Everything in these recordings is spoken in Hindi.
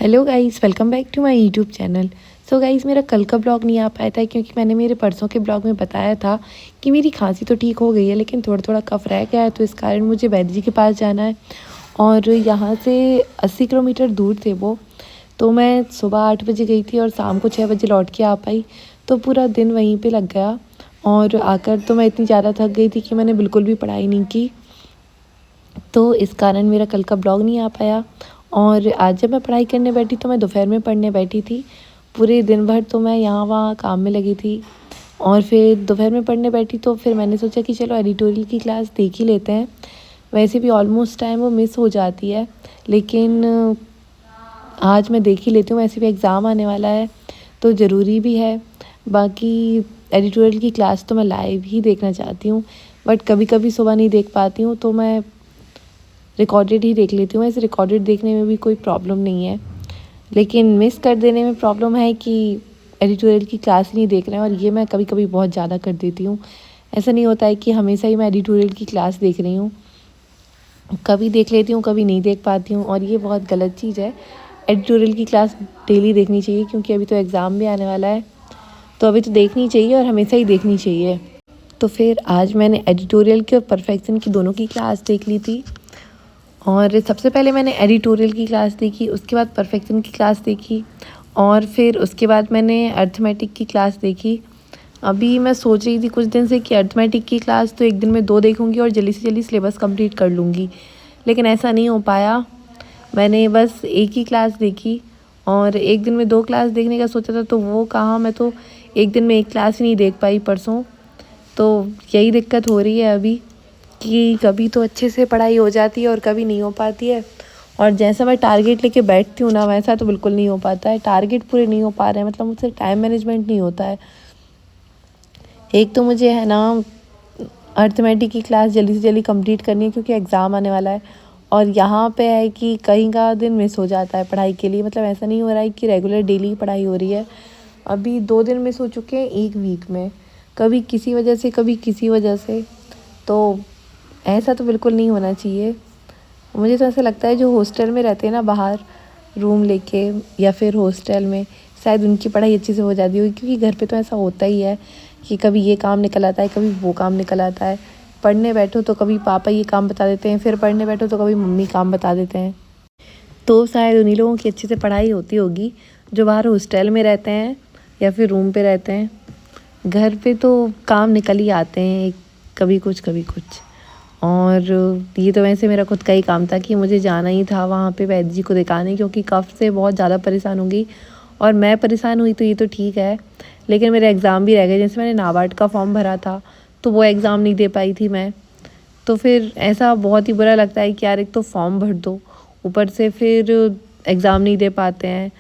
Hello guys, welcome back to my YouTube channel. So guys, मेरा कल का ब्लॉग नहीं आ पाया था क्योंकि मैंने मेरे परसों के ब्लॉग में बताया था कि मेरी खांसी तो ठीक हो गई है, लेकिन थोड़ा थोड़ा कफ रह गया है। तो इस कारण मुझे वैद्य जी के पास जाना है और यहाँ से 80 किलोमीटर दूर थे वो। तो मैं सुबह 8 बजे गई थी और शाम को 6 बजे लौट के आ पाई। तो पूरा दिन वहीं पर लग गया और आकर तो मैं इतनी ज़्यादा थक गई थी कि मैंने बिल्कुल भी पढ़ाई नहीं की। तो इस कारण मेरा कल का ब्लॉग नहीं आ पाया। और आज जब मैं पढ़ाई करने बैठी तो मैं दोपहर में पढ़ने बैठी थी। पूरे दिन भर तो मैं यहाँ वहाँ काम में लगी थी और फिर दोपहर में पढ़ने बैठी तो फिर मैंने सोचा कि चलो एडिटोरियल की क्लास देख ही लेते हैं। वैसे भी ऑलमोस्ट टाइम वो मिस हो जाती है, लेकिन आज मैं देख ही लेती हूँ। वैसे भी एग्ज़ाम आने वाला है तो ज़रूरी भी है। बाकी एडिटोरियल की क्लास तो मैं लाइव ही देखना चाहती हूँ, बट कभी कभी सुबह नहीं देख पाती हूँ तो मैं रिकॉर्डेड ही देख लेती हूँ। ऐसे रिकॉर्डेड देखने में भी कोई प्रॉब्लम नहीं है, लेकिन मिस कर देने में प्रॉब्लम है कि एडिटोरियल की क्लास ही नहीं देख रहे हैं, और ये मैं कभी कभी बहुत ज़्यादा कर देती हूँ। ऐसा नहीं होता है कि हमेशा ही मैं एडिटोरियल की क्लास देख रही हूँ, कभी देख लेती हूँ कभी नहीं देख पाती हूँ, और ये बहुत गलत चीज़ है। एडिटोरियल की क्लास डेली देखनी चाहिए क्योंकि अभी तो एग्ज़ाम भी आने वाला है, तो अभी तो देखनी चाहिए और हमेशा ही देखनी चाहिए। तो फिर आज मैंने एडिटोरियल की और परफेक्शन की दोनों की क्लास देख ली थी। और सबसे पहले मैंने एडिटोरियल की क्लास देखी, उसके बाद परफेक्शन की क्लास देखी और फिर उसके बाद मैंने अर्थमेटिक की क्लास देखी। अभी मैं सोच रही थी कुछ दिन से कि अर्थमेटिक की क्लास तो एक दिन में 2 देखूंगी और जल्दी से जल्दी सिलेबस कंप्लीट कर लूँगी, लेकिन ऐसा नहीं हो पाया। मैंने बस एक ही क्लास देखी और एक दिन में 2 क्लास देखने का सोचा था, तो वो कहाँ, मैं तो एक दिन में एक क्लास ही नहीं देख पाई परसों। तो यही दिक्कत हो रही है अभी कि कभी तो अच्छे से पढ़ाई हो जाती है और कभी नहीं हो पाती है। और जैसा मैं टारगेट लेके बैठती हूँ ना, वैसा तो बिल्कुल नहीं हो पाता है। टारगेट पूरे नहीं हो पा रहे हैं, मतलब मुझसे टाइम मैनेजमेंट नहीं होता है। एक तो मुझे है ना अर्थमेटिक की क्लास जल्दी से जल्दी कंप्लीट करनी है क्योंकि एग्ज़ाम आने वाला है, और यहाँ पे है कि कहीं का दिन मिस हो जाता है पढ़ाई के लिए। मतलब ऐसा नहीं हो रहा है कि रेगुलर डेली पढ़ाई हो रही है। अभी 2 दिन मिस हो चुके हैं एक वीक में, कभी किसी वजह से कभी किसी वजह से। तो ऐसा तो बिल्कुल नहीं होना चाहिए। मुझे तो ऐसा लगता है जो हॉस्टल में रहते हैं ना, बाहर रूम लेके या फिर हॉस्टल में, शायद उनकी पढ़ाई अच्छे से हो जाती होगी, क्योंकि घर पे तो ऐसा होता ही है कि कभी ये काम निकल आता है कभी वो काम निकल आता है। पढ़ने बैठो तो कभी पापा ये काम बता देते हैं, फिर पढ़ने बैठो तो कभी मम्मी काम बता देते हैं। तो शायद उन्हीं लोगों की अच्छे से पढ़ाई होती होगी जो बाहर हॉस्टल में रहते हैं या फिर रूम पे रहते हैं। घर पे तो काम निकल ही आते हैं, कभी कुछ कभी कुछ। और ये तो वैसे मेरा खुद का ही काम था कि मुझे जाना ही था वहाँ पे वैद्य जी को दिखाने, क्योंकि कफ से बहुत ज़्यादा परेशान होंगी। और मैं परेशान हुई तो ये तो ठीक है, लेकिन मेरे एग्ज़ाम भी रह गए। जैसे मैंने नाबार्ड का फॉर्म भरा था तो वो एग्ज़ाम नहीं दे पाई थी मैं। तो फिर ऐसा बहुत ही बुरा लगता है कि यार एक तो फॉर्म भर दो, ऊपर से फिर एग्ज़ाम नहीं दे पाते हैं।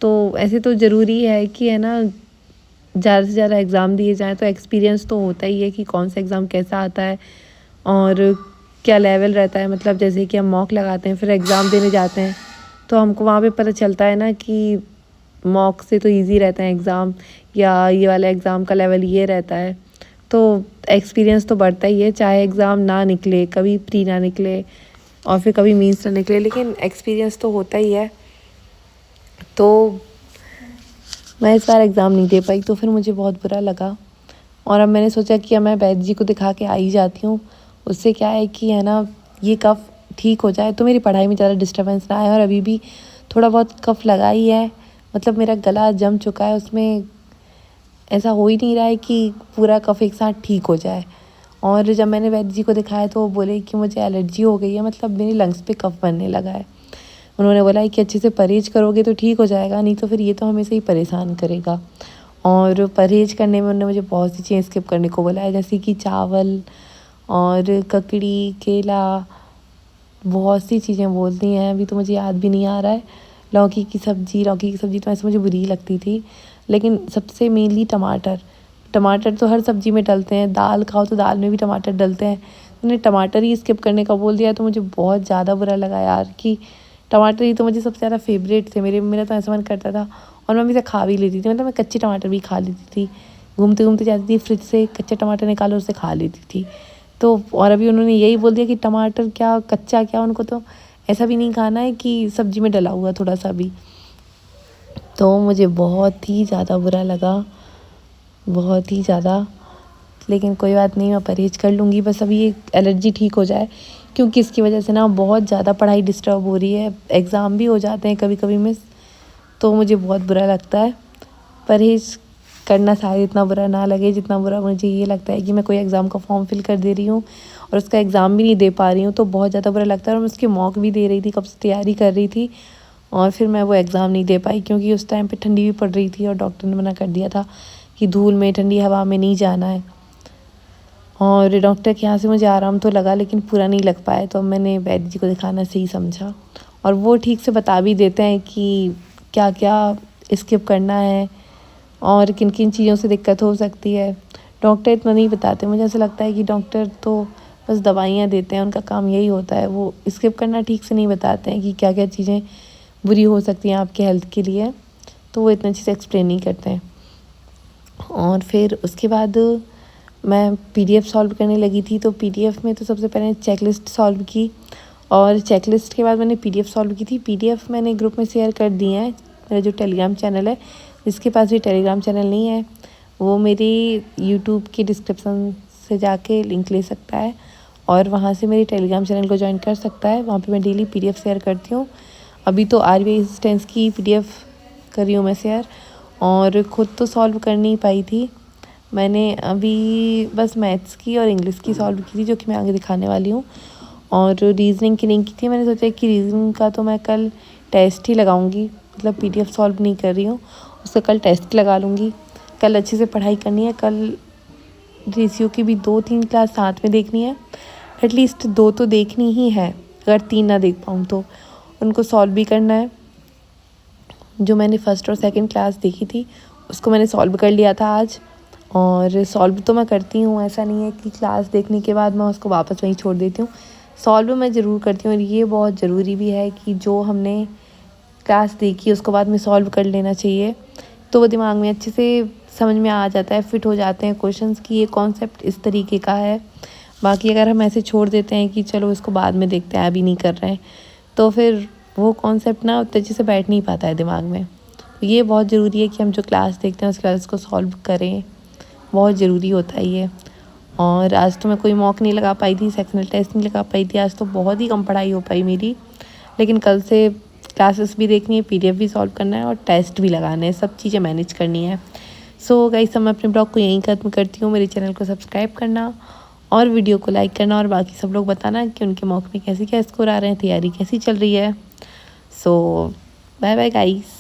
तो ऐसे तो ज़रूरी है कि है ना, ज़्यादा से ज़्यादा एग्ज़ाम दिए जाएँ तो एक्सपीरियंस तो होता ही है कि कौन सा एग्ज़ाम कैसा आता है और क्या लेवल रहता है। मतलब जैसे कि हम मॉक लगाते हैं फिर एग्ज़ाम देने जाते हैं, तो हमको वहाँ पे पता चलता है ना कि मॉक से तो इजी रहता है एग्ज़ाम, या ये वाला एग्ज़ाम का लेवल ये रहता है। तो एक्सपीरियंस तो बढ़ता ही है, चाहे एग्ज़ाम ना निकले, कभी प्री ना निकले और फिर कभी मीन्स ना निकले, लेकिन एक्सपीरियंस तो होता ही है। तो मैं इस बार एग्ज़ाम नहीं दे पाई तो फिर मुझे बहुत बुरा लगा, और अब मैंने सोचा कि अब मैं वैद्य जी को दिखा के आ ही जाती हूँ। उससे क्या है कि है ना, ये कफ़ ठीक हो जाए तो मेरी पढ़ाई में ज़्यादा डिस्टर्बेंस ना आए। और अभी भी थोड़ा बहुत कफ़ लगा ही है, मतलब मेरा गला जम चुका है, उसमें ऐसा हो ही नहीं रहा है कि पूरा कफ़ एक साथ ठीक हो जाए। और जब मैंने वैद्य जी को दिखाया तो वो बोले कि मुझे एलर्जी हो गई है, मतलब मेरे लंग्स पे कफ़ बनने लगा है। उन्होंने बोला है कि अच्छे से परहेज़ करोगे तो ठीक हो जाएगा, नहीं तो फिर ये तो हमेशा ही परेशान करेगा। और परहेज़ करने में उन्होंने मुझे बहुत सी चीज़ें स्किप करने को बोला है, जैसे कि चावल और ककड़ी, केला, बहुत सी चीज़ें बोलती हैं। अभी तो मुझे याद भी नहीं आ रहा है। लौकी की सब्ज़ी तो ऐसे मुझे बुरी ही लगती थी, लेकिन सबसे मेनली टमाटर। टमाटर तो हर सब्ज़ी में डलते हैं, दाल खाओ तो दाल में भी टमाटर डलते हैं। उन्होंने टमाटर ही स्किप करने का बोल दिया तो मुझे बहुत ज़्यादा बुरा लगा यार, कि टमाटर ही तो मुझे सबसे ज़्यादा फेवरेट थे मेरा तो ऐसा मन करता था। और मैं इसे खा भी लेती थी, मतलब मैं कच्चे टमाटर भी खा लेती थी। घूमते घूमते जाती थी फ्रिज से कच्चा टमाटर निकालो, उसे खा लेती थी। तो और अभी उन्होंने यही बोल दिया कि टमाटर क्या कच्चा क्या, उनको तो ऐसा भी नहीं खाना है कि सब्ज़ी में डला हुआ थोड़ा सा भी। तो मुझे बहुत ही ज़्यादा बुरा लगा, बहुत ही ज़्यादा। लेकिन कोई बात नहीं, मैं परहेज़ कर लूँगी, बस अभी ये एलर्जी ठीक हो जाए, क्योंकि इसकी वजह से ना बहुत ज़्यादा पढ़ाई डिस्टर्ब हो रही है। एग्ज़ाम भी हो जाते हैं कभी-कभी मिस, तो मुझे बहुत बुरा लगता है। परहेज़ करना शायद इतना बुरा ना लगे जितना बुरा मुझे ये लगता है कि मैं कोई एग्ज़ाम का फॉर्म फिल कर दे रही हूँ और उसका एग्ज़ाम भी नहीं दे पा रही हूँ, तो बहुत ज़्यादा बुरा लगता है। और मैं उसकी मॉक भी दे रही थी, कब से तैयारी कर रही थी, और फिर मैं वो एग्ज़ाम नहीं दे पाई क्योंकि उस टाइम पे ठंडी भी पड़ रही थी और डॉक्टर ने मना कर दिया था कि धूल में, ठंडी हवा में नहीं जाना है। और डॉक्टर के यहाँ से मुझे आराम तो लगा, लेकिन पूरा नहीं लग पाया, तो मैंने वैद्य जी को दिखाना सही समझा। और वो ठीक से बता भी देते हैं कि क्या क्या स्किप करना है और किन किन चीज़ों से दिक्कत हो सकती है। डॉक्टर इतना नहीं बताते, मुझे ऐसा लगता है कि डॉक्टर तो बस दवाइयाँ देते हैं, उनका काम यही होता है। वो स्किप करना ठीक से नहीं बताते हैं कि क्या क्या चीज़ें बुरी हो सकती हैं आपके हेल्थ के लिए, तो वो इतना अच्छे से एक्सप्लेन नहीं करते हैं। और फिर उसके बाद मैं पीडीएफ सॉल्व करने लगी थी, तो पीडीएफ में तो सबसे पहले चेकलिस्ट सॉल्व की, और चेकलिस्ट के बाद मैंने पीडीएफ सॉल्व की थी। पीडीएफ मैंने ग्रुप में शेयर कर दी है, मेरा जो टेलीग्राम चैनल है। जिसके पास भी टेलीग्राम चैनल नहीं है, वो मेरी यूट्यूब के डिस्क्रिप्शन से जाके लिंक ले सकता है और वहाँ से मेरे टेलीग्राम चैनल को ज्वाइन कर सकता है। वहाँ पे मैं डेली पीडीएफ शेयर करती हूँ। अभी तो आरबीआई असिस्टेंस की पीडीएफ कर रही हूँ मैं शेयर, और ख़ुद तो सॉल्व कर नहीं पाई थी। मैंने अभी बस मैथ्स की और इंग्लिश की सॉल्व की थी, जो कि मैं आगे दिखाने वाली हूँ। और रीजनिंग की नहीं की थी। मैंने सोचा कि रीजनिंग का तो मैं कल टेस्ट ही लगाऊंगी, मतलब पीडीएफ सॉल्व नहीं कर रही हूँ, उसका कल टेस्ट लगा लूँगी। कल अच्छे से पढ़ाई करनी है। कल रेशियो की भी 2-3 क्लास साथ में देखनी है, एटलीस्ट 2 तो देखनी ही है। अगर 3 ना देख पाऊँ तो उनको सॉल्व भी करना है। जो मैंने फर्स्ट और सेकंड क्लास देखी थी उसको मैंने सॉल्व कर लिया था आज, और सॉल्व तो मैं करती हूँ, ऐसा नहीं है कि क्लास देखने के बाद मैं उसको वापस वहीं छोड़ देती हूँ। सॉल्व मैं ज़रूर करती हूँ, और ये बहुत ज़रूरी भी है कि जो हमने क्लास देखी उसको बाद में सॉल्व कर लेना चाहिए, तो वो दिमाग में अच्छे से समझ में आ जाता है, फिट हो जाते हैं क्वेश्चंस कि ये कॉन्सेप्ट इस तरीके का है। बाकी अगर हम ऐसे छोड़ देते हैं कि चलो इसको बाद में देखते हैं, अभी नहीं कर रहे हैं, तो फिर वो कॉन्सेप्ट ना उतने अच्छे से बैठ नहीं पाता है दिमाग में। तो ये बहुत ज़रूरी है कि हम जो क्लास देखते हैं उसके बाद उसको सॉल्व करें, बहुत ज़रूरी होता है ये। और आज तो मैं कोई मॉक नहीं लगा पाई थी, सेक्शनल टेस्ट नहीं लगा पाई थी, आज तो बहुत ही कम पढ़ाई हो पाई मेरी। लेकिन कल से क्लासेस भी देखनी है, पीडीएफ भी सॉल्व करना है और टेस्ट भी लगाना है, सब चीज़ें मैनेज करनी है। सो गाइस, मैं अपने ब्लॉग को यहीं ख़त्म करती हूँ। मेरे चैनल को सब्सक्राइब करना और वीडियो को लाइक करना, और बाकी सब लोग बताना कि उनके मॉक में कैसे क्या स्कोर आ रहे हैं, तैयारी कैसी चल रही है। सो बाय बाय गाइस।